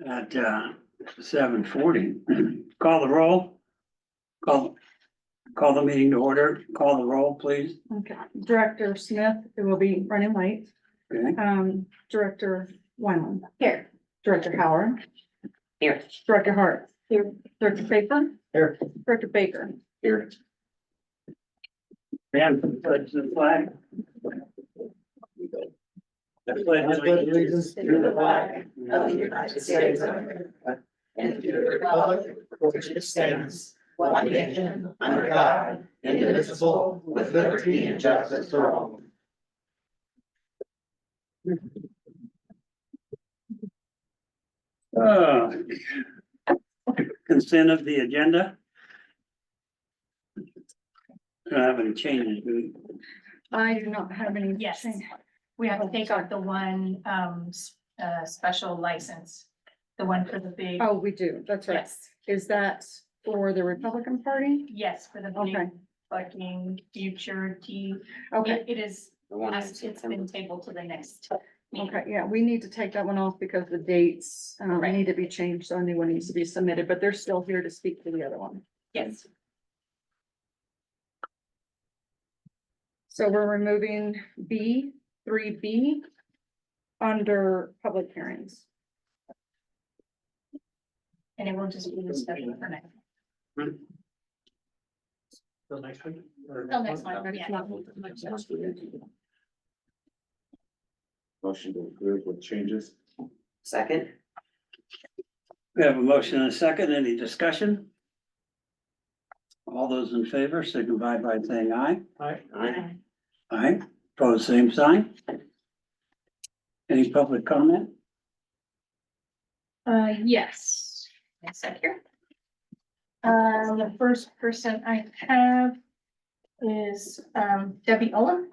At 7:40. Call the roll. Call the meeting to order. Call the roll, please. Okay, Director Smith, it will be running late. Okay. Director Wyman. Here. Director Howard. Here. Director Hart. Here. Director Paper. Here. Director Baker. Here. And pledge the flag. I pledge allegiance to the flag of the United States of America and to the republic for which it stands, one nation, under God, indivisible, with liberty and justice for all. Consent of the agenda. I don't have any changes. Do we? I do not have any. Yes. change. We have to take out the one, special license, the one for the big. Oh, we do, that's right. Yes, Is that for the Republican Party? yes, for the Okay. big fucking future T. Okay, It is, it's been tabled to the next meeting. okay, yeah, we need to take that one off because the dates, Right. need to be changed, so a new one needs to be submitted, but they're still here to speak to the other one. Yes, So we're removing B, 3B under public hearings. and it will just be the special for next. The next one? Till next one, yeah. Motion to approve with changes. Second. We have a motion and a second. Any discussion? All those in favor signify by saying aye. Aye. Aye. Pose same sign. Any public comment? Yes. One sec here. The first person I have is, Debbie Owen.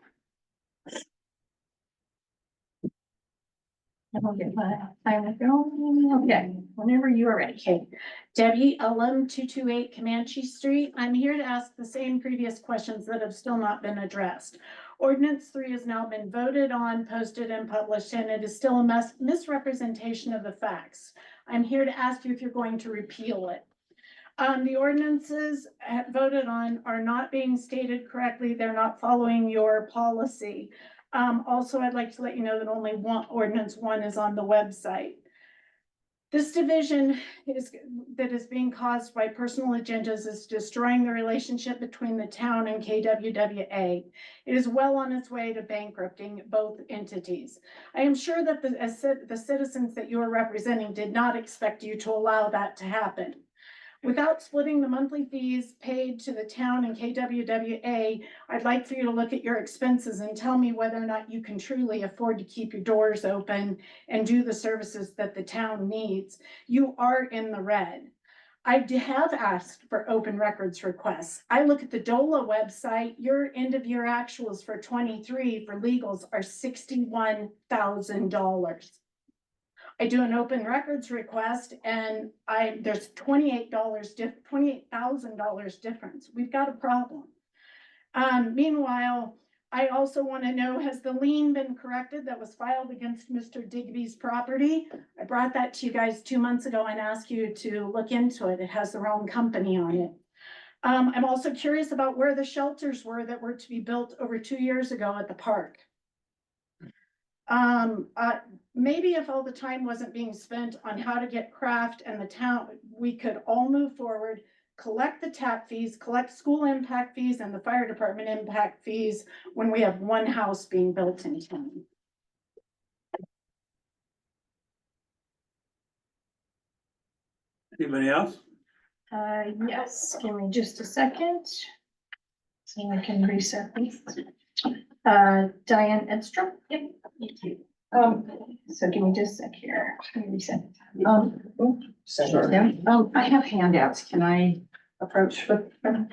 I'll get my timer going. Okay, whenever you are ready. Okay, Debbie Ullum, 228 Comanche Street. I'm here to ask the same previous questions that have still not been addressed. Ordinance 3 has now been voted on, posted and published, and it is still a misrepresentation of the facts. I'm here to ask you if you're going to repeal it. The ordinances voted on are not being stated correctly. They're not following your policy. Also, I'd like to let you know that only ordinance 1 is on the website. This division that is being caused by personal agendas is destroying the relationship between the town and KWWA. It is well on its way to bankrupting both entities. I am sure that the citizens that you are representing did not expect you to allow that to happen. Without splitting the monthly fees paid to the town and KWWA, I'd like for you to look at your expenses and tell me whether or not you can truly afford to keep your doors open and do the services that the town needs. You are in the red. I have asked for open records requests. I look at the DOLA website, your end of year actuals for 23 for legals are $61,000. I do an open records request and there's $28,000 difference. We've got a problem. Meanwhile, I also want to know, has the lien been corrected that was filed against Mr. Digby's property? I brought that to you guys 2 months ago and asked you to look into it. It has the wrong company on it. I'm also curious about where the shelters were that were to be built over 2 years ago at the park. Maybe if all the time wasn't being spent on how to get craft and the town, we could all move forward, collect the tap fees, collect school impact fees and the fire department impact fees when we have one house being built in town. Anybody else? Yes, give me just a second. See if I can reset these. Diane Edstrom. Yep. Thank you. So give me just a sec here. Let me reset. I have handouts. Can I approach with them?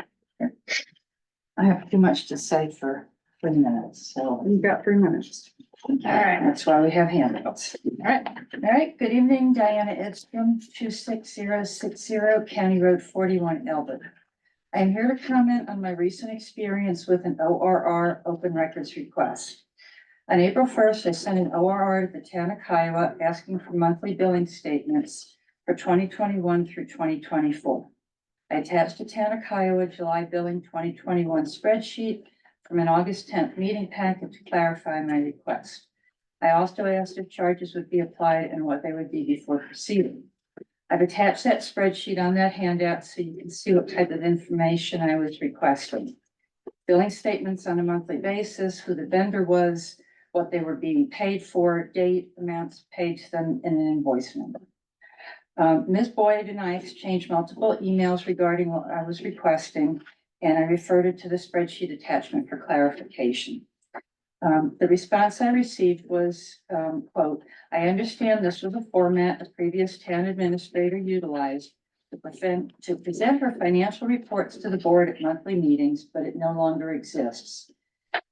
I have too much to say for 3 minutes, so. You've got 3 minutes. All right, that's why we have handouts. All right. Good evening, Diana Edstrom, 26060 County Road 41, Elbert. I am here to comment on my recent experience with an ORR open records request. On April 1st, I sent an ORR to the town of Kiowa asking for monthly billing statements for 2021 through 2024. I attached a town of Kiowa July billing 2021 spreadsheet from an August 10th meeting packet to clarify my request. I also asked if charges would be applied and what they would be before proceeding. I've attached that spreadsheet on that handout so you can see what type of information I was requesting. Billing statements on a monthly basis, who the vendor was, what they were being paid for, date, amounts paid to them, and an invoice number. Ms. Boyd and I exchanged multiple emails regarding what I was requesting, and I referred it to the spreadsheet attachment for clarification. The response I received was, quote, "I understand this was a format a previous town administrator utilized to present her financial reports to the board at monthly meetings, but it no longer exists.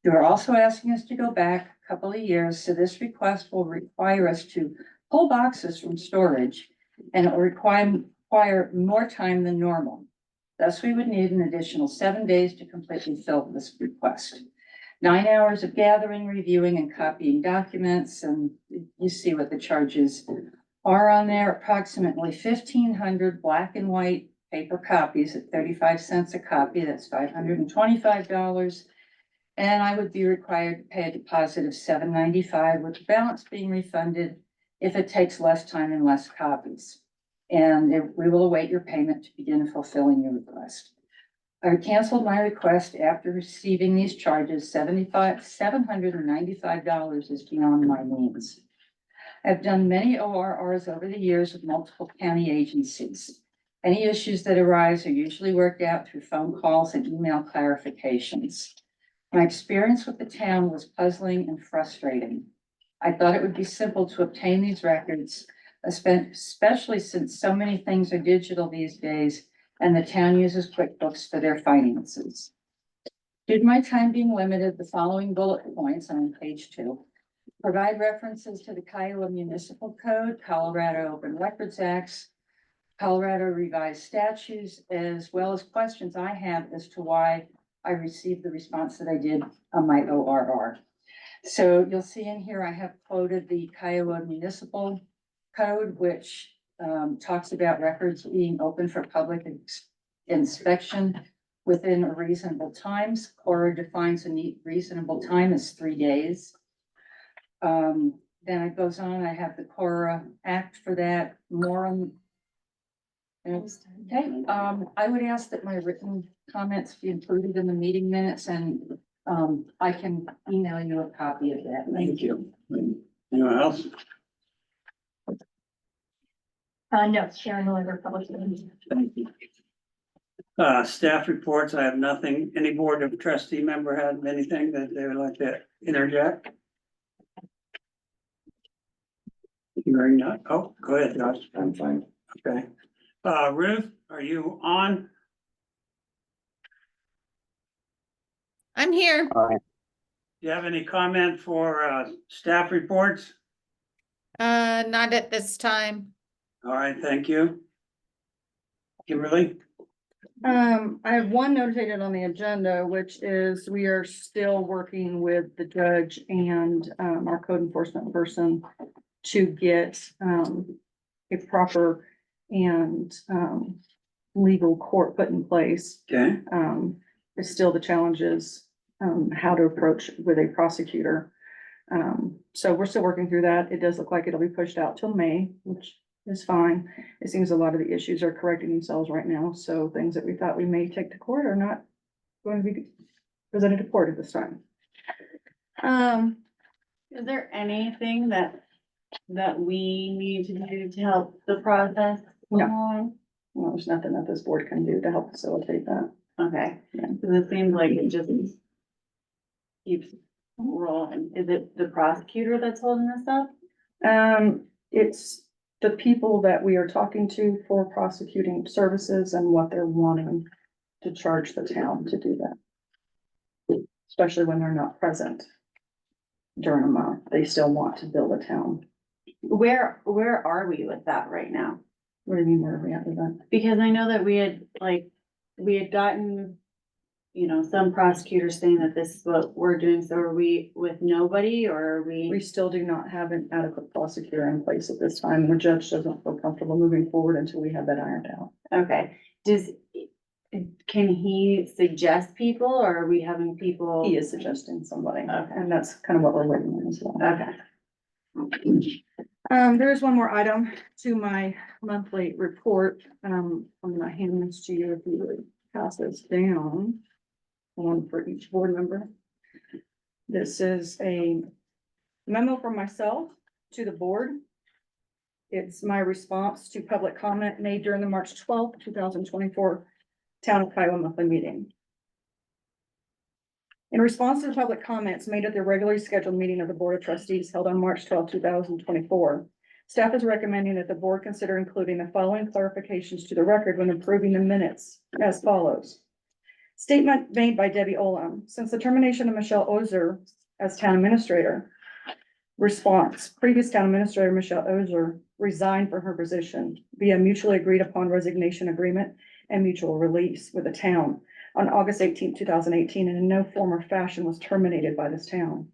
You are also asking us to go back a couple of years, so this request will require us to pull boxes from storage, and it will require more time than normal. Thus, we would need an additional 7 days to completely fill this request. 9 hours of gathering, reviewing, and copying documents, and you see what the charges are on there. Approximately 1,500 black and white paper copies at 35 cents a copy. That's $525. And I would be required to pay a deposit of $795, with the balance being refunded if it takes less time and less copies. And we will await your payment to begin fulfilling your request. I canceled my request after receiving these charges. $795 is beyond my means. I've done many ORRs over the years with multiple county agencies. Any issues that arise are usually worked out through phone calls and email clarifications. My experience with the town was puzzling and frustrating. I thought it would be simple to obtain these records, especially since so many things are digital these days and the town uses QuickBooks for their finances. Due to my time being limited, the following bullet points on page 2. Provide references to the Kiowa Municipal Code, Colorado Open Records Acts, Colorado Revised Statutes, as well as questions I have as to why I received the response that I did on my ORR. So you'll see in here, I have quoted the Kiowa Municipal Code, which talks about records being open for public inspection within a reasonable times. Cora defines a neat reasonable time as 3 days. Then it goes on, I have the Cora Act for that, more on. Okay, I would ask that my written comments be included in the meeting minutes, and I can email you a copy of that. Thank you. Anyone else? No, Sharon Miller, public. Thank you. Staff reports, I have nothing. Any board of trustee member have anything that they would like to interject? Hearing none. Oh, go ahead, Josh. I'm fine. Okay. Ruth, are you on? I'm here. Do you have any comment for staff reports? Not at this time. All right, thank you. Kimberly? I have one notated on the agenda, which is we are still working with the judge and our code enforcement person to get a proper and legal court put in place. Okay, It's still the challenges how to approach with a prosecutor. So we're still working through that. It does look like it'll be pushed out till May, which is fine. It seems a lot of the issues are correcting themselves right now, so things that we thought we may take to court are not going to be presented to court at this time. Is there anything that we need to do to help the process No. along? Well, there's nothing that this board can do to help facilitate that. Okay, Yeah. because it seems like it just keeps rolling. Is it the prosecutor that's holding this up? It's the people that we are talking to for prosecuting services and what they're wanting to charge the town to do that. Especially when they're not present during a month, they still want to bill the town. Where are we with that right now? What do you mean, where are we at with that? Because I know that we had gotten you know, some prosecutors saying that this is what we're doing, so are we with nobody or are We we? still do not have an adequate prosecutor in place at this time. The judge doesn't feel comfortable moving forward until we have that ironed out. Okay, can he suggest people or are we having people? He is suggesting somebody, Okay. and that's kind of what we're waiting on as well. Okay, There is one more item to my monthly report. I'm gonna hand this to you if you would pass this down. One for each board member. This is a memo from myself to the board. It's my response to public comment made during the March 12th, 2024 Town of Kiowa monthly meeting. In response to the public comments made at the regularly scheduled meeting of the Board of Trustees held on March 12, 2024, staff is recommending that the board consider including the following clarifications to the record when approving the minutes as follows. Statement made by Debbie Olam, since the termination of Michelle Ozer as town administrator. Response, previous town administrator Michelle Ozer resigned from her position via mutually agreed upon resignation agreement and mutual release with the town on August 18, 2018, and in no form or fashion was terminated by this town.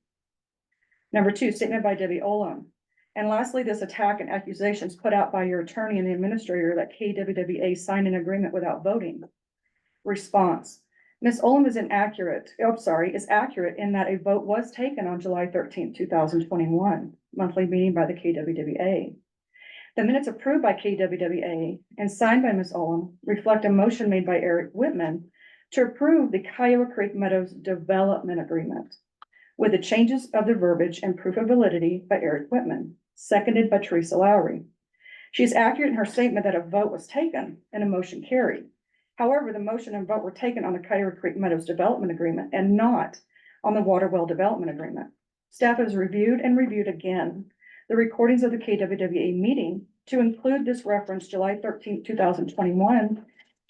Number two, statement by Debbie Olam. And lastly, this attack and accusations put out by your attorney and the administrator that KWWA signed an agreement without voting. Response, Ms. Olam is accurate in that a vote was taken on July 13, 2021, monthly meeting by the KWWA. The minutes approved by KWWA and signed by Ms. Olam reflect a motion made by Eric Whitman to approve the Kiowa Creek Meadows Development Agreement with the changes of the verbiage and proof of validity by Eric Whitman, seconded by Teresa Lowry. She is accurate in her statement that a vote was taken and a motion carried. However, the motion and vote were taken on the Kiowa Creek Meadows Development Agreement and not on the Water Well Development Agreement. Staff has reviewed and reviewed again the recordings of the KWWA meeting to include this reference July 13, 2021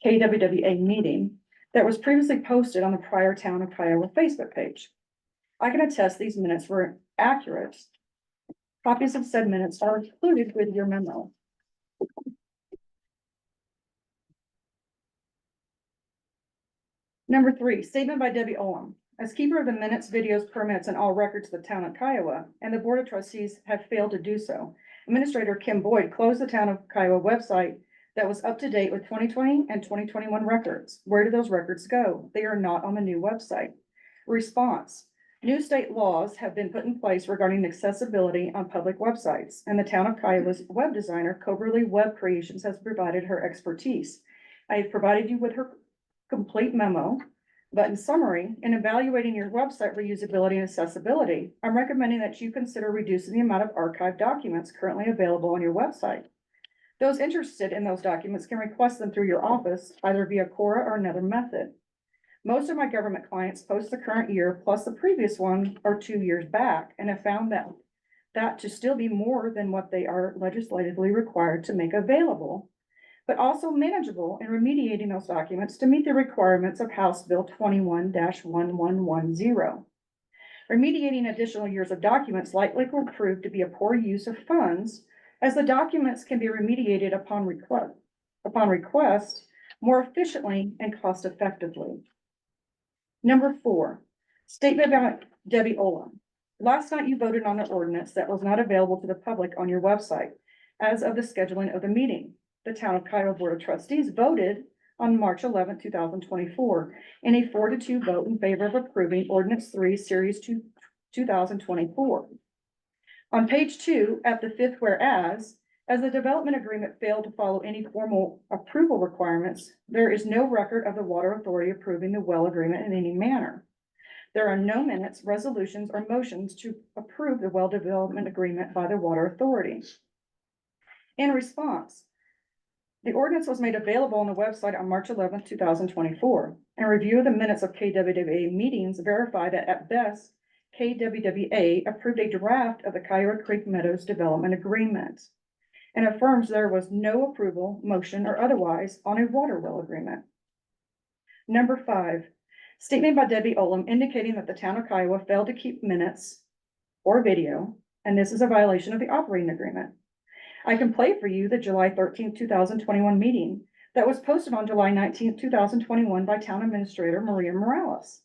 KWWA meeting that was previously posted on the prior Town of Kiowa Facebook page. I can attest these minutes were accurate. Copies of said minutes are included with your memo. Number three, statement by Debbie Olam. As keeper of the minutes, videos, permits, and all records of the Town of Kiowa, and the Board of Trustees have failed to do so, Administrator Kim Boyd closed the Town of Kiowa website that was up to date with 2020 and 2021 records. Where did those records go? They are not on the new website. Response, new state laws have been put in place regarding accessibility on public websites, and the Town of Kiowa's web designer, Coberly Web Creations, has provided her expertise. I have provided you with her complete memo, but in summary, in evaluating your website reusability and accessibility, I'm recommending that you consider reducing the amount of archived documents currently available on your website. Those interested in those documents can request them through your office, either via Cora or another method. Most of my government clients post the current year plus the previous one or 2 years back, and have found that to still be more than what they are legislatively required to make available, but also manageable in remediating those documents to meet the requirements of House Bill 21-1110. Remediating additional years of documents likely will prove to be a poor use of funds, as the documents can be remediated upon request more efficiently and cost effectively. Number four, statement about Debbie Olam. Last night you voted on an ordinance that was not available to the public on your website as of the scheduling of the meeting. The Town of Kiowa Board of Trustees voted on March 11, 2024 in a 4-2 vote in favor of approving Ordinance 3, Series 2, 2024. On page 2, at the fifth whereas, as the development agreement failed to follow any formal approval requirements, there is no record of the Water Authority approving the well agreement in any manner. There are no minutes, resolutions, or motions to approve the well development agreement by the Water Authority. In response, the ordinance was made available on the website on March 11, 2024, and review of the minutes of KWWA meetings verify that at best, KWWA approved a draft of the Kiowa Creek Meadows Development Agreement and affirms there was no approval, motion, or otherwise on a water well agreement. Number 5, statement by Debbie Olam indicating that the Town of Kiowa failed to keep minutes or video, and this is a violation of the operating agreement. I can play for you the July 13, 2021 meeting that was posted on July 19th, 2021 by Town Administrator Maria Morales.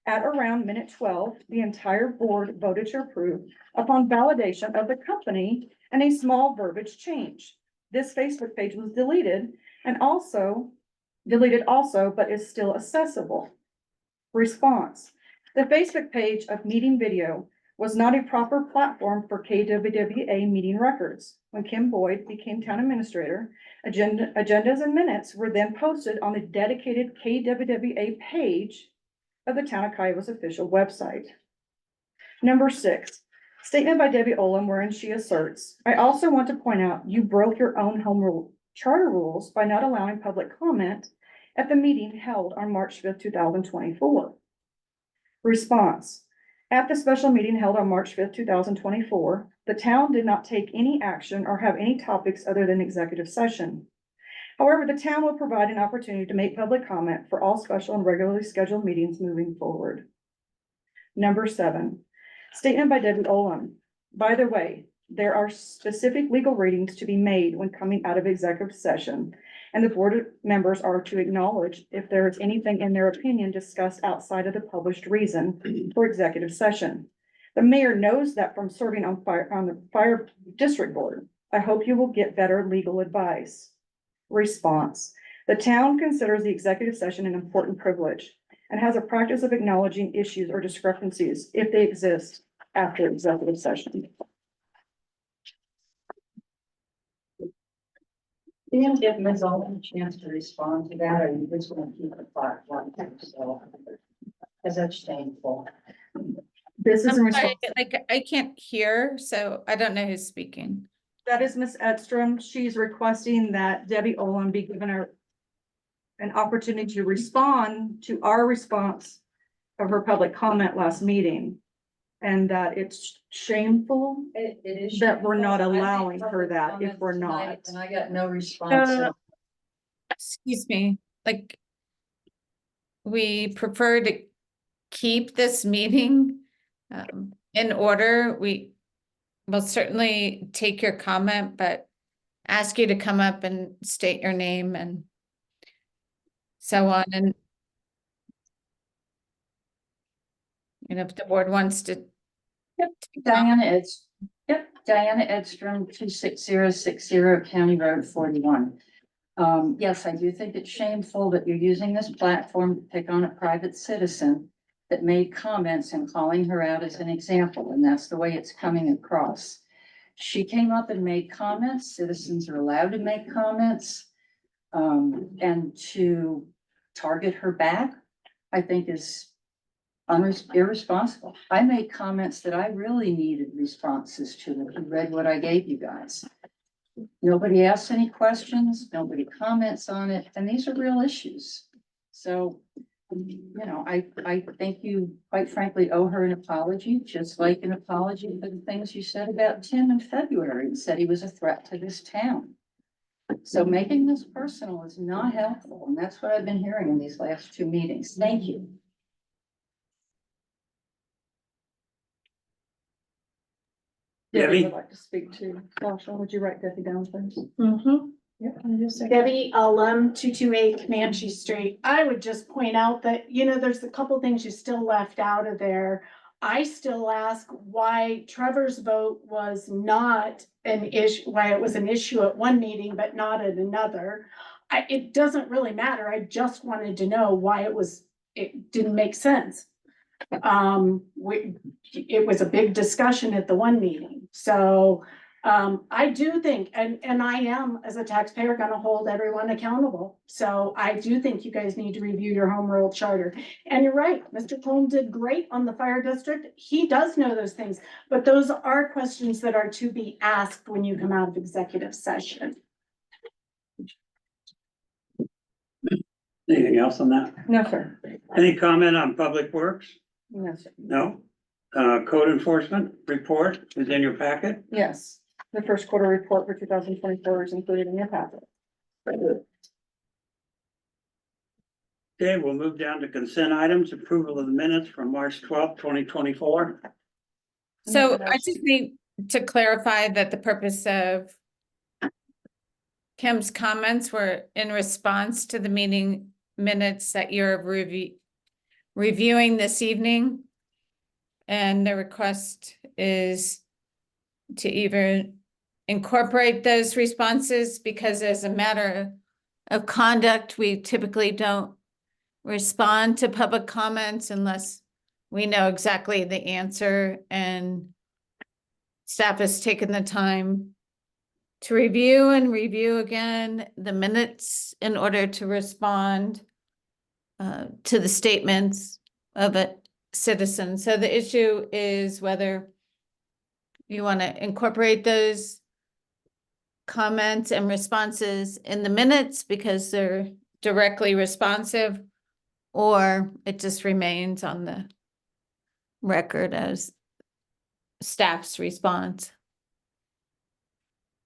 At around minute 12, the entire board voted to approve upon validation of the company and a small verbiage change. This Facebook page was deleted, but is still accessible. Response: the Facebook page of meeting video was not a proper platform for KWWA meeting records. When Kim Boyd became town administrator, agendas and minutes were then posted on the dedicated KWWA page of the town of Kiowa's official website. Number 6, statement by Debbie Olam wherein she asserts, I also want to point out you broke your own home rule charter rules by not allowing public comment at the meeting held on March 5th, 2024. Response: at the special meeting held on March 5th, 2024, the town did not take any action or have any topics other than executive session. However, the town will provide an opportunity to make public comment for all special and regularly scheduled meetings moving forward. Number 7, statement by Debbie Olam. By the way, there are specific legal readings to be made when coming out of executive session, and the board members are to acknowledge if there is anything in their opinion discussed outside of the published reason for executive session. The mayor knows that from serving on the fire district board. I hope you will get better legal advice. Response: the town considers the executive session an important privilege and has a practice of acknowledging issues or discrepancies if they exist after executive session. Do you give Ms. Owen a chance to respond to that, or you just want to keep the clock running? So, because that's shameful. This is in I'm sorry, response. like, I can't hear, so I don't know who's speaking. That is Ms. Edstrom. She's requesting that Debbie Olam be given an opportunity to respond to our response of her public comment last meeting. And that it's shameful It is. that we're not shameful. I made allowing her public that if comments we're tonight, not. And I got no response. Excuse me, like, we prefer to keep this meeting in order. We will certainly take your comment, but ask you to come up and state your name and so on. And if the board wants to. Yep, Diana Edstrom, 26060 County Road 41. Yes, I do think it's shameful that you're using this platform to pick on a private citizen that made comments and calling her out as an example, and that's the way it's coming across. She came up and made comments. Citizens are allowed to make comments. And to target her back, I think is irresponsible. I made comments that I really needed responses to. If you read what I gave you guys. Nobody asks any questions, nobody comments on it, and these are real issues. So, you know, I think you, quite frankly, owe her an apology, just like an apology for the things you said about Tim in February and said he was a threat to this town. So making this personal is not helpful, and that's what I've been hearing in these last 2 meetings. Thank you. Debbie Debbie? would like to speak to Sasha. Would you write Debbie down, please? Yep. Debbie Ullum, 228 Comanche Street. I would just point out that, you know, there's a couple things you still left out of there. I still ask why Trevor's vote was not an issue, why it was an issue at one meeting, but not at another. It doesn't really matter. I just wanted to know why it didn't make sense. It was a big discussion at the one meeting. So I do think, and I am, as a taxpayer, gonna hold everyone accountable. So I do think you guys need to review your home rule charter. And you're right, Mr. Colm did great on the fire district. He does know those things, but those are questions that are to be asked when you come out of executive session. Anything else on that? No, sir. Any comment on public works? No, sir. No. Code enforcement report is in your packet. Yes, the first quarter report for 2024 is included in your packet. Okay, we'll move down to consent items, approval of the minutes from March 12th, 2024. So I just need to clarify that the purpose of Kim's comments were in response to the meeting minutes that you're reviewing this evening. And the request is to either incorporate those responses, because as a matter of conduct, we typically don't respond to public comments unless we know exactly the answer, and staff has taken the time to review and review again the minutes in order to respond to the statements of a citizen. So the issue is whether you want to incorporate those comments and responses in the minutes because they're directly responsive, or it just remains on the record as staff's response.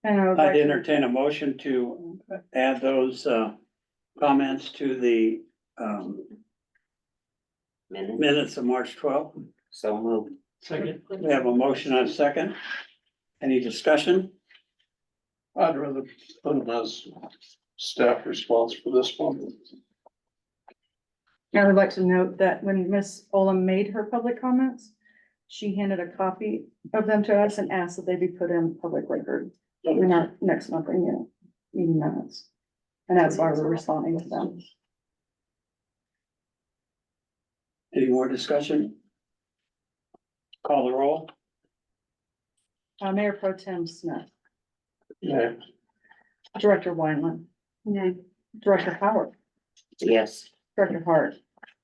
And I would like I'd to- entertain a motion to add those comments to the minutes of March 12th. So moved. Second. We have a motion and a second. Any discussion? I'd rather put them as staff response for this one. I would like to note that when Miss Olam made her public comments, she handed a copy of them to us and asked that they be put in public record in our next monthly meeting minutes. And that's why we're responding with them. Any more discussion? Call the roll. Mayor Pro Tem Smith, Yeah. Director Wineland. No. Director Howard, Yes. Director Hart,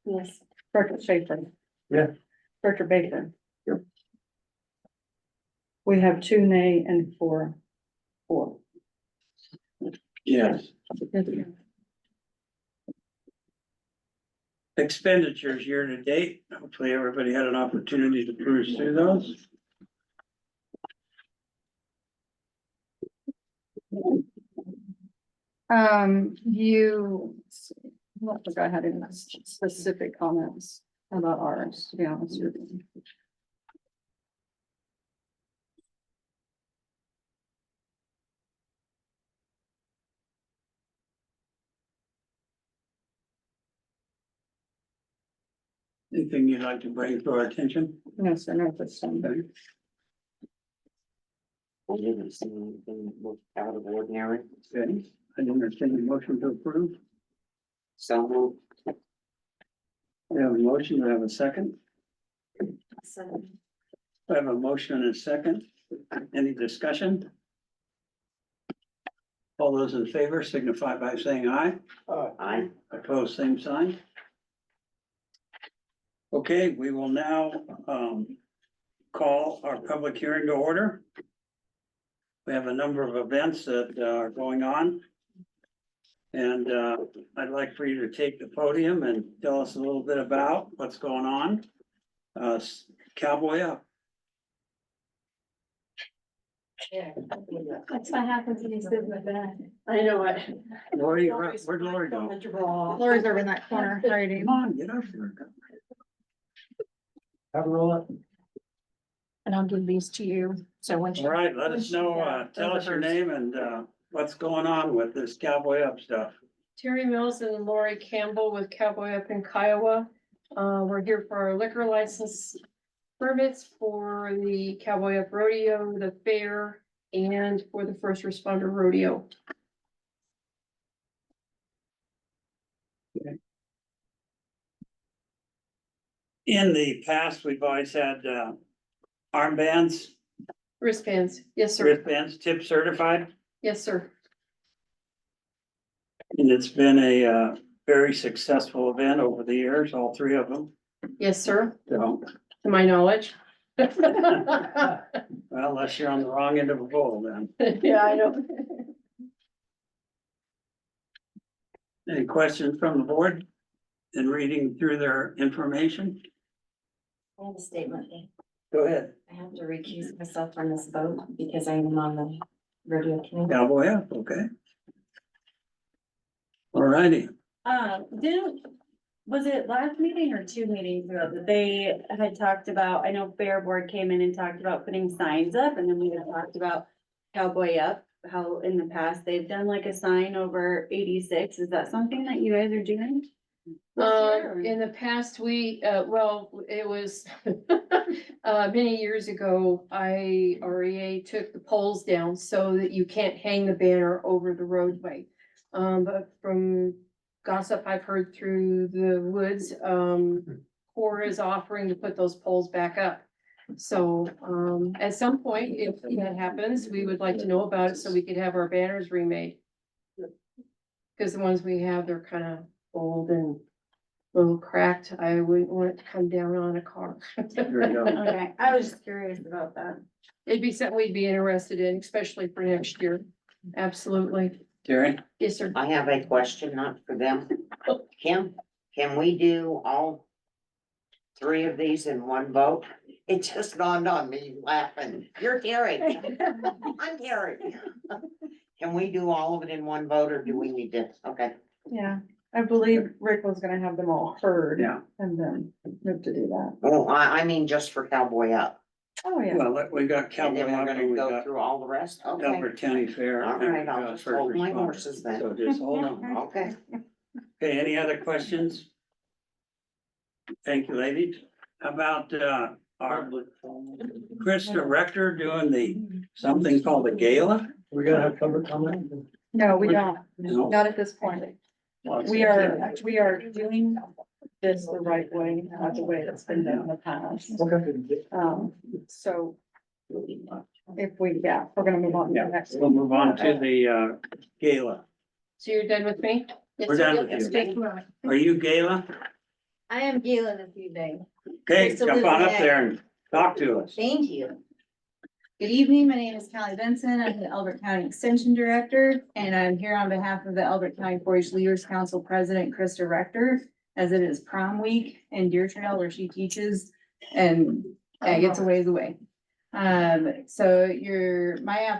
Yes. Director Schaefer. Yeah. Director Baker. We have 2 nay and 4. Yes. Expenditures year to date. Hopefully everybody had an opportunity to cruise through those. I don't think I had any specific comments about ours, to be honest with you. Anything you'd like to bring to our attention? No, sir, no, this time. Okay. I didn't see anything look out of ordinary. Okay. I entertain a motion to approve. So moved. We have a motion. We have a second. We have a motion and a second. Any discussion? All those in favor signify by saying aye. Aye. Opposed, same sign. Okay, we will now call our public hearing to order. We have a number of events that are going on. And I'd like for you to take the podium and tell us a little bit about what's going on. Cowboy up. That's what happens when you sit in the back. I know it. Lori, where'd Lori go? Lori's over in that corner hiding. Come on, get up here. Have a roll up. And I'll give these to you, so when All right, let us know, tell us your name and what's going on with this cowboy up stuff. Terry Mills and Lori Campbell with Cowboy Up in Kiowa. We're here for our liquor license permits for the Cowboy Up Rodeo, the fair, and for the first responder rodeo. In the past, we've always had armbands, Wristbands, yes, sir. wristbands, tip certified, Yes, sir. and it's been a very successful event over the years, all 3 of them. Yes, sir, So, to my knowledge. well, unless you're on the wrong end of a bowl then. Yeah, I know. Any questions from the board in reading through their information? I have a statement. Go ahead. I have to recuse myself from this vote because I am on the rodeo committee. Cowboy up, okay. All righty. Was it last meeting or 2 meetings ago that they had talked about, I know Fair Board came in and talked about putting signs up and then we had talked about Cowboy Up. how in the past they've done like a sign over 86. Is that something that you guys are doing? In the past, well, it was, many years ago, REA took the poles down so that you can't hang the banner over the roadway. But from gossip I've heard through the woods, Core is offering to put those poles back up. So, at some point, if that happens, we would like to know about it so we could have our banners remade. Cause the ones we have, they're kind of old and a little cracked. I wouldn't want it to come down on a car. There you go. Okay, I was just curious about that. It'd be something we'd be interested in, especially for next year. Absolutely. Terry? Yes, sir. I have a question, not for them. Can we do all three of these in one vote? It just dawned on me laughing. You're Terry. I'm Terry. Can we do all of it in one vote or do we need to? Okay. Yeah, I believe Rick was gonna have them all heard. Yeah. And then move to do that. Well, I mean, just for Cowboy Up. Oh, yeah. Well, we got And Cowboy then we're Up and gonna we go got through all the rest. Okay. Elbert County Fair. All and right, we I'll got just first hold my responders. horses then. So just hold on. Okay. Okay, any other questions? Thank you, ladies. How about, our Chris Director doing something called the gala? We gotta have public comment. No, we don't, No? not at this point. We are doing this the right way, not the way it's been done in the past. So if we're gonna move on to the Yeah, next we'll one. move on to the, gala. So you're done with me? Yes, We're sir. done with Yes, you. thank you. Are you Gala? I am Galen this evening. Okay, Nice to jump live on up today. there and talk to us. Thank you. Good evening, my name is Callie Benson. I'm the Elbert County Extension Director, and I'm here on behalf of the Elbert County 4-H Leaders Council President, Krista Rector, as it is prom week in Deer Trail where she teaches and gets a ways away. So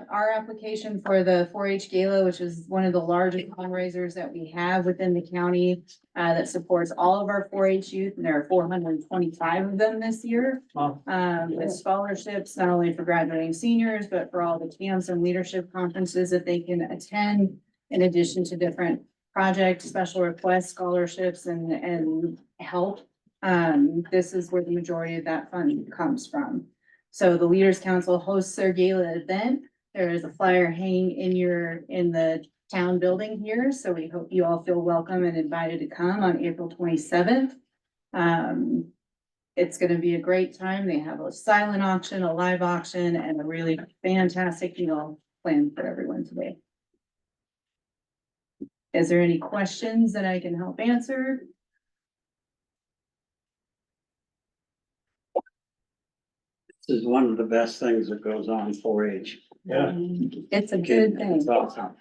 our application for the 4-H Gala, which is one of the largest fundraisers that we have within the county, that supports all of our 4-H youth, and there are 425 of them this year. With scholarships, not only for graduating seniors, but for all the camps and leadership conferences that they can attend, in addition to different projects, special requests, scholarships, and help. This is where the majority of that fund comes from. So the Leaders Council hosts their gala event. There is a flyer hanging in the town building here, so we hope you all feel welcome and invited to come on April 27th. It's gonna be a great time. They have a silent auction, a live auction, and a really fantastic meal planned for everyone today. Is there any questions that I can help answer? This is one of the best things that goes on 4-H. Yeah. It's a good thing. It's awesome.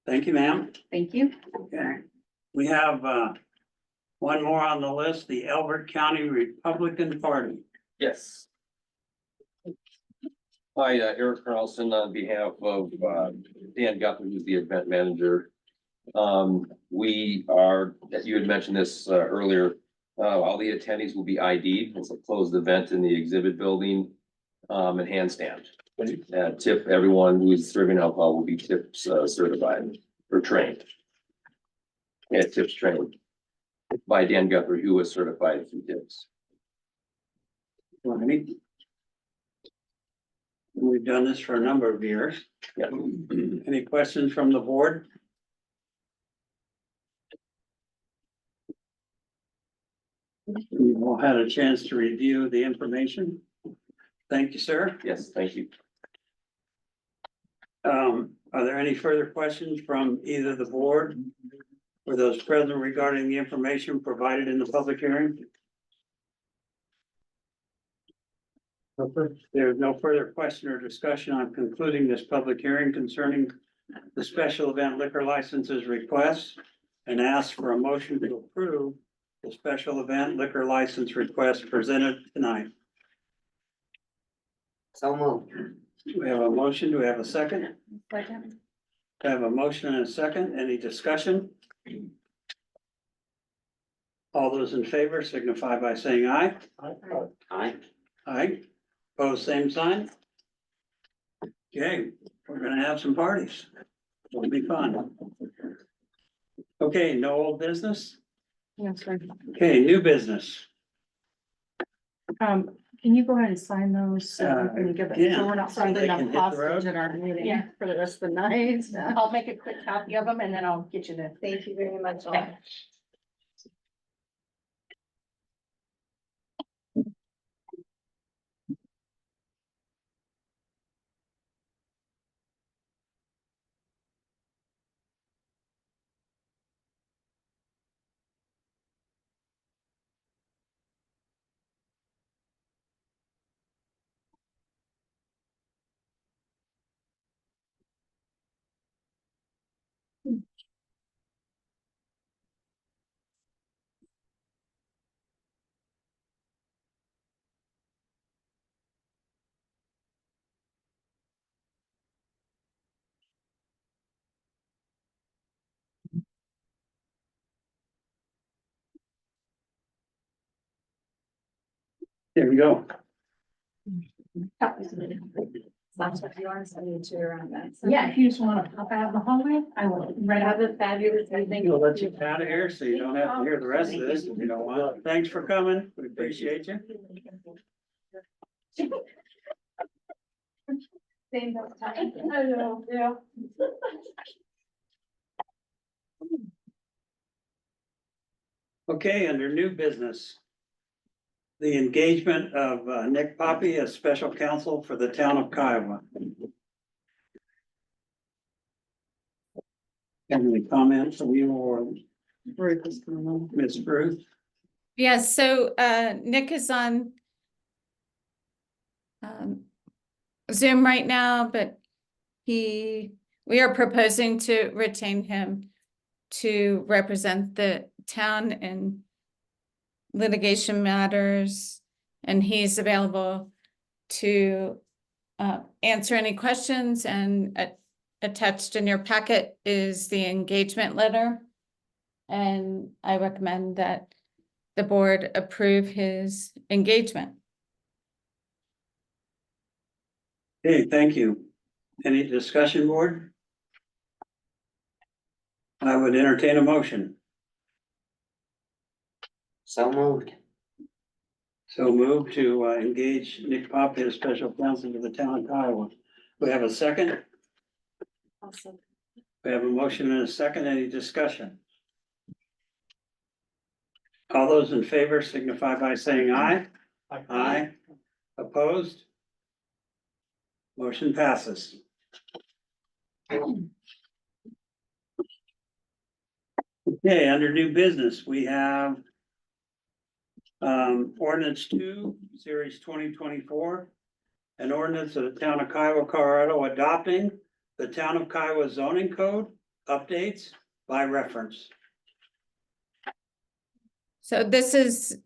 Thank you, ma'am. Thank you. Okay, we have, one more on the list, the Elbert County Republican Party. Yes. Hi, Eric Carlson on behalf of Dan Guthrie, who's the event manager. We are, as you had mentioned this earlier, all the attendees will be ID'd. It's a closed event in the exhibit building and handstand. Tip, everyone who's serving alcohol will be tips certified or trained. Yeah, tips trained by Dan Guthrie, who was certified through tips. We've done this for a number of years. Yeah. Any questions from the board? You've all had a chance to review the information. Thank you, sir. Yes, thank you. Are there any further questions from either the board or those present regarding the information provided in the public hearing? There's no further question or discussion on concluding this public hearing concerning the special event liquor licenses request, and ask for a motion to approve the special event liquor license request presented tonight. So moved. We have a motion. Do we have a second? Second. I have a motion and a second. Any discussion? All those in favor signify by saying aye. Aye. Aye. Pose same sign. Okay, we're gonna have some parties. It'll be fun. Okay, no old business? Yes, sir. Okay, new business. Can you go ahead and sign those? So we can give it, yeah. so we're not So they signing can them hit the hostage road? at our meeting Yeah. for the rest of the night. I'll make a quick copy of them and then I'll get you the. Thank you very much. all. There we go. Last if you want to send me to around that. Yeah, if you just wanna pop out of the hallway, I will. Right out. Have a fabulous evening. We'll let you out of here so you don't have to hear the rest of this if you don't want. Thanks for coming. We appreciate you. Same time. I know, yeah. Okay, under new business. The engagement of Nick Poppy as special counsel for the town of Kiowa. Any comments from you or Ruth is coming on. Ms. Ruth? Yes, so Nick is on Zoom right now, but we are proposing to retain him to represent the town in litigation matters, and he's available to answer any questions, and attached in your packet is the engagement letter. And I recommend that the board approve his engagement. Okay, thank you. Any discussion, board? I would entertain a motion. So moved. So move to engage Nick Poppy as special counsel to the town of Kiowa. We have a second? Awesome. We have a motion and a second. Any discussion? All those in favor signify by saying aye. Aye. Opposed? Motion passes. Okay, under new business, we have ordinance 2, series 2024. An ordinance of the town of Kiowa, Colorado, adopting the town of Kiowa zoning code updates by reference. So this is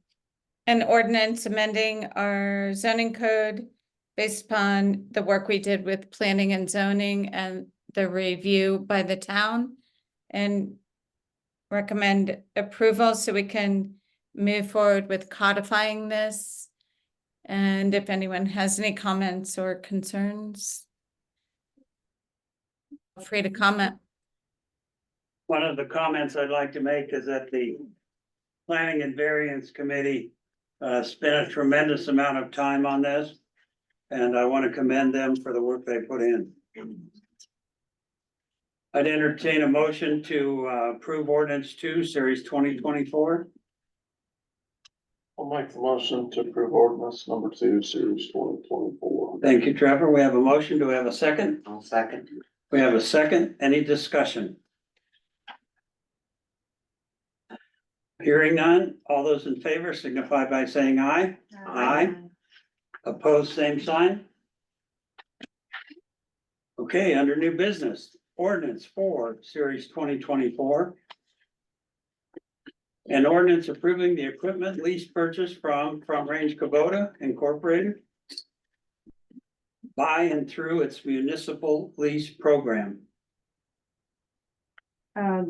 an ordinance amending our zoning code based upon the work we did with planning and zoning and the review by the town, and recommend approval so we can move forward with codifying this. And if anyone has any comments or concerns, feel free to comment. One of the comments I'd like to make is that the Planning and Variance Committee spent a tremendous amount of time on this. And I want to commend them for the work they put in. I'd entertain a motion to approve ordinance 2, series 2024. I'll make the motion to approve ordinance number 2, series 2024. Thank you, Trevor. We have a motion. Do we have a second? I'll second. We have a second. Any discussion? Hearing none. All those in favor signify by saying aye. Aye. Opposed, same sign. Okay, under new business, ordinance 4, series 2024. An ordinance approving the equipment lease purchase from Front Range Kubota Incorporated by and through its municipal lease program.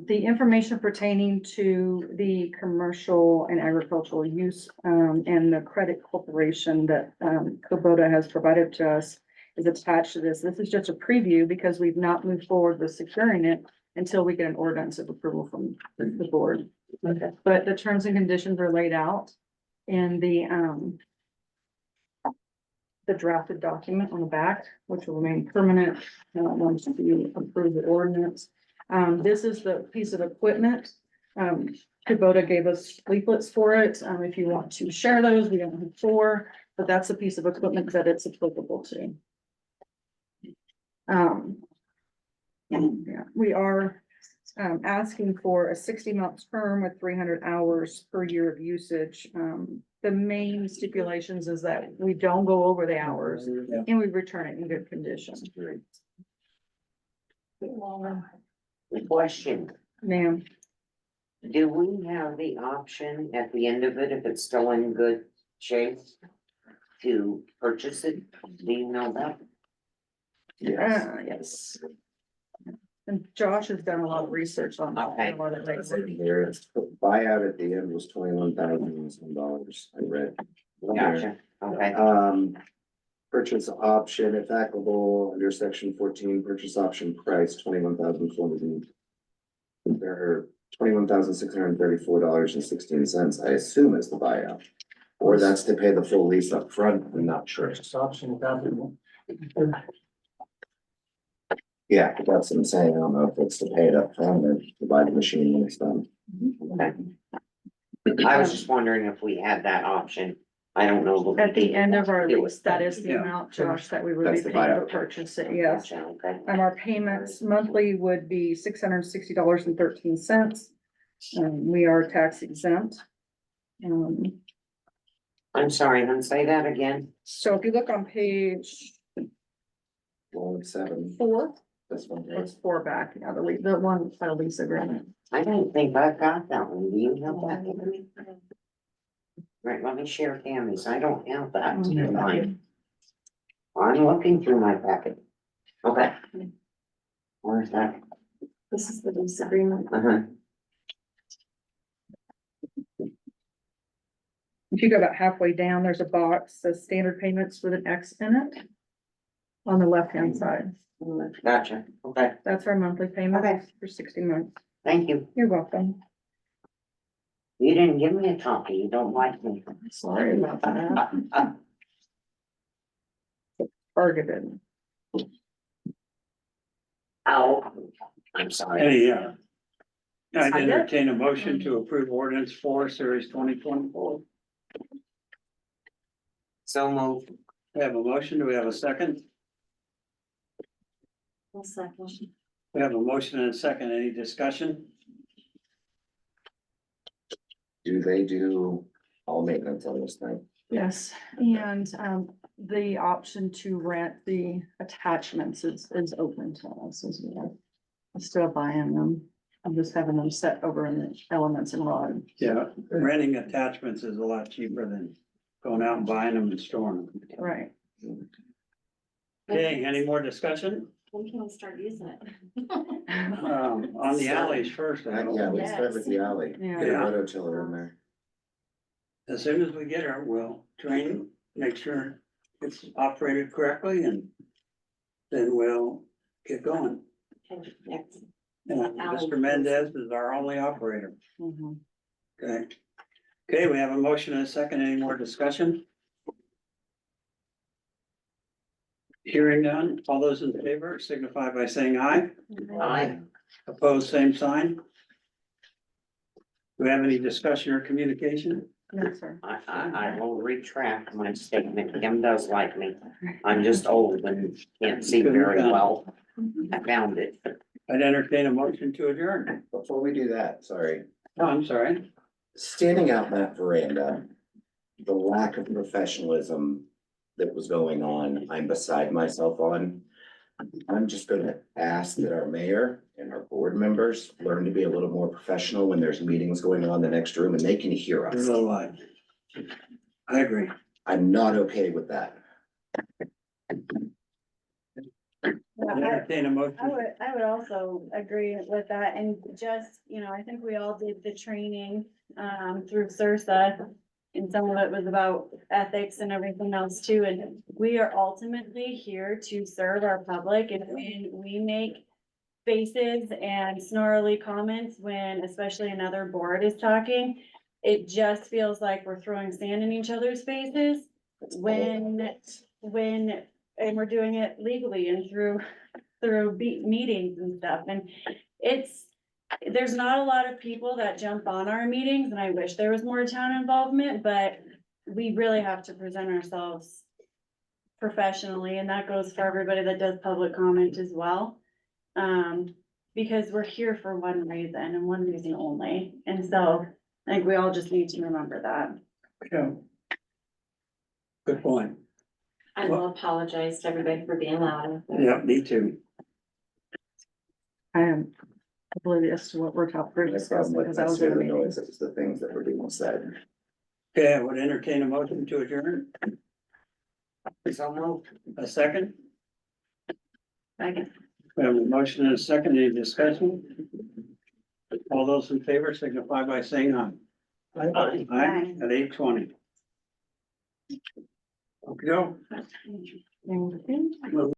The information pertaining to the commercial and agricultural use, and the credit corporation that, Kubota has provided to us is attached to this. This is just a preview because we've not moved forward with securing it until we get an ordinance of approval from the board. Okay. But the terms and conditions are laid out in the drafted document on the back, which will remain permanent, once you approve the ordinance. This is the piece of equipment. Kubota gave us leaflets for it. If you want to share those, we don't have 4, but that's a piece of equipment that it's applicable to. Yeah, we are asking for a 60-month term with 300 hours per year of usage. The main stipulations is that we don't go over the hours and we return it in good condition. Question, Ma'am, do we have the option at the end of it, if it's still in good shape, to purchase it? Do you know that? yes. And Josh has done a lot of research on that. Okay. A lot of That's things. in there. It's buyout at the end was $21,000, I read. Gotcha, okay. Purchase option, if applicable, under section 14, purchase option price, $21,634.16. I assume is the buyout. Or that's to pay the full lease up front. I'm not sure. Option applicable. Yeah, that's what I'm saying. I don't know if it's to pay it up front or to buy the machine when it's done. Okay. I was just wondering if we had that option. I don't know. At the end of our lease, that is the Yeah. amount, Josh, that we would be That's the paying to buyout. purchase it, yes. Gotcha, okay. And our payments monthly would be $660.13. We are tax exempt. I'm sorry, then say that again. So if you look on page 7, 4, this one. it's 4 back, yeah, the one by the lease agreement. I don't think I've got that one. Do you have that? Right, let me share Tammy's. I don't have that. Mine. I'm looking through my packet. Okay. Where's that? This is the lease agreement. Uh-huh. If you go about halfway down, there's a box, says standard payments with an X in it. On the left-hand side, Gotcha, okay, that's our monthly payment Okay. for 60 months. thank you. You're welcome. You didn't give me a copy. You don't like me. Sorry about that. Targeted. Ow. I'm sorry. Any, I'd Sign it. entertain a motion to approve ordinance 4, series 2024. So moved. We have a motion. Do we have a second? We have a motion and a second. Any discussion? Do they do all maintenance on this thing? Yes, and the option to rent the attachments is open to us as well. I'm still buying them. I'm just having them set over in the elements and rod. Yeah, renting attachments is a lot cheaper than going out and buying them and storing them. Right. Okay, any more discussion? When can we start using it? On the alleys first, I Yeah, hope. let's start with the alley. Get a Yeah. rototiller in there. As soon as we get her, we'll train, make sure it's operated correctly and then we'll get going. Next. And Mr. Mendez is our only operator. Mhm. Okay. Okay, we have a motion and a second. Any more discussion? Hearing none. All those in favor signify by saying aye. Aye. Opposed, same sign. Do we have any discussion or communication? No, sir. I will retract my statement. Kim does like me. I'm just old and can't see very well. I found it. I'd entertain a motion to adjourn. Before we do that, sorry, Oh, I'm sorry. standing out in that veranda, the lack of professionalism that was going on, I'm beside myself on. I'm just gonna ask that our mayor and our board members learn to be a little more professional when there's meetings going on in the next room and they can hear There's us. a lot. I agree. I'm not okay with that. I'd entertain a motion. I would also agree with that, and just, I think we all did the training, through CERSA. And some of it was about ethics and everything else too, and we are ultimately here to serve our public, and when we make faces and snarly comments when especially another board is talking, it just feels like we're throwing sand in each other's faces when, and we're doing it legally and through meetings and stuff, and there's not a lot of people that jump on our meetings, and I wish there was more town involvement, but we really have to present ourselves professionally, and that goes for everybody that does public comment as well. Because we're here for one reason and one reason only, and so I think we all just need to remember that. Yeah. Good point. I will apologize to everybody for being loud. Yeah, me too. I am oblivious to what we're No problem discussing with because I was in a necessarily meeting. noise, it's the things that were being said. Okay, I would entertain a motion to adjourn. So moved. A second? Second. We have a motion and a second, any discussion? All those in favor signify by saying aye. Aye. Aye, at 8:20. Okay. Anything?